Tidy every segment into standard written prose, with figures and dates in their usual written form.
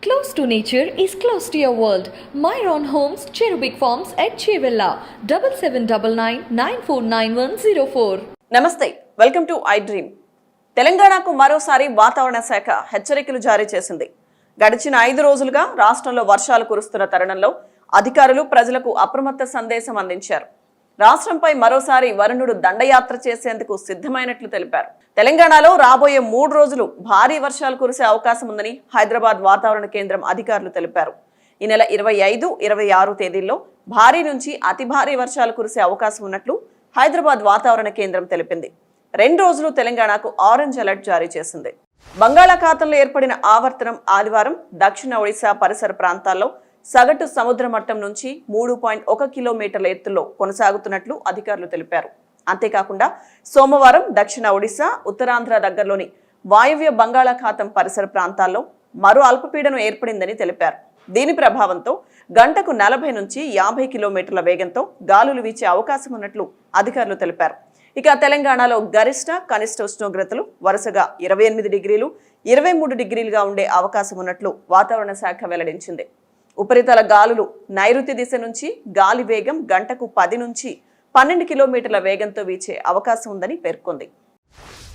Close to nature is close to your world. Myron Homes, Cherubic Farms at Chevilla, 7799949104. నమస్తే, welcome to iDream. తెలంగాణకు మరోసారి వాతావరణ శాఖ హెచ్చరికలు జారీ చేసింది. గడిచిన 5 రోజులుగా రాష్ట్రంలో వర్షాలు కురుస్తున్న తరుణంలో అధికారులు ప్రజలకు అప్రమత్త సందేశం అందించారు. రాష్ట్రంపై మరోసారి వరుణుడు దండయాత్ర చేసేందుకు సిద్ధమైనట్లు తెలిపారు. తెలంగాణలో రాబోయే 3 రోజులు భారీ వర్షాలు కురిసే అవకాశం ఉందని హైదరాబాద్ వాతావరణ కేంద్రం అధికారులు తెలిపారు. ఈ నెల 25, 26 తేదీల్లో భారీ నుంచి అతి భారీ వర్షాలు కురిసే అవకాశం ఉన్నట్లు హైదరాబాద్ వాతావరణ కేంద్రం తెలిపింది. 2 రోజులు తెలంగాణకు ఆరెంజ్ అలర్ట్ జారీ చేసింది. బంగాళాఖాతంలో ఏర్పడిన ఆవర్తనం ఆదివారం దక్షిణ ఒడిశా పరిసర ప్రాంతాల్లో సగటు సముద్ర మట్టం నుంచి 3.1 కిలోమీటర్ల ఎత్తులో కొనసాగుతున్నట్లు అధికారులు తెలిపారు. అంతేకాకుండా సోమవారం దక్షిణ ఒడిశా, ఉత్తరాంధ్ర దగ్గరలోని వాయువ్య బంగాళాఖాతం పరిసర ప్రాంతాల్లో మరో అల్పపీడనం ఏర్పడిందని తెలిపారు. దీని ప్రభావంతో గంటకు 40 నుంచి 50 కిలోమీటర్ల వేగంతో గాలులు వీచే అవకాశం ఉన్నట్లు అధికారులు తెలిపారు. ఇక తెలంగాణలో గరిష్ట, కనిష్ట ఉష్ణోగ్రతలు వరుసగా 28 డిగ్రీలు, 23 డిగ్రీలుగా ఉండే అవకాశం ఉన్నట్లు వాతావరణ శాఖ వెల్లడించింది. ఉపరితల గాలులు నైరుతి దిశ నుంచి గాలి వేగం గంటకు 10 నుంచి 12 కిలోమీటర్ల వేగంతో వీచే అవకాశం ఉందని పేర్కొంది.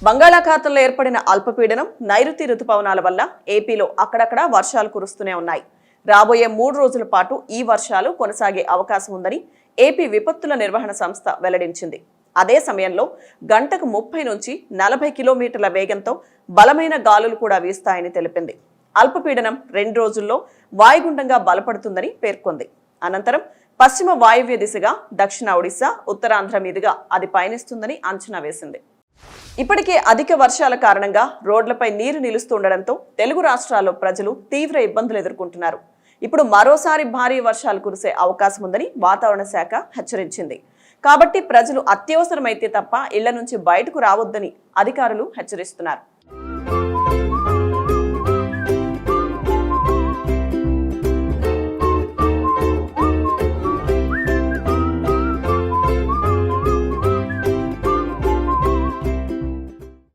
బంగాళాఖాతంలో ఏర్పడిన అల్పపీడనం, నైరుతి రుతుపవనాల వల్ల ఏపీలో అక్కడక్కడ వర్షాలు కురుస్తూనే ఉన్నాయి. రాబోయే 3 రోజుల పాటు ఈ వర్షాలు కొనసాగే అవకాశం ఉందని ఏపీ విపత్తుల నిర్వహణ సంస్థ వెల్లడించింది. అదే సమయంలో గంటకు 30 నుంచి 40 కిలోమీటర్ల వేగంతో బలమైన గాలులు కూడా వీస్తాయని తెలిపింది. అల్పపీడనం 2 రోజుల్లో వాయుగుండంగా బలపడుతుందని పేర్కొంది. అనంతరం పశ్చిమ వాయువ్య దిశగా దక్షిణ ఒడిశా, ఉత్తరాంధ్ర మీదుగా అది పయనిస్తుందని అంచనా వేసింది. ఇప్పటికే అధిక వర్షాల కారణంగా రోడ్లపై నీరు నిలుస్తుండటంతో తెలుగు రాష్ట్రాల్లో ప్రజలు తీవ్ర ఇబ్బందులు ఎదుర్కొంటున్నారు. ఇప్పుడు మరోసారి భారీ వర్షాలు కురిసే అవకాశం ఉందని వాతావరణ శాఖ హెచ్చరించింది. కాబట్టి ప్రజలు అత్యవసరమైతే తప్ప ఇళ్ల నుంచి బయటకు రావద్దని అధికారులు హెచ్చరిస్తున్నారు.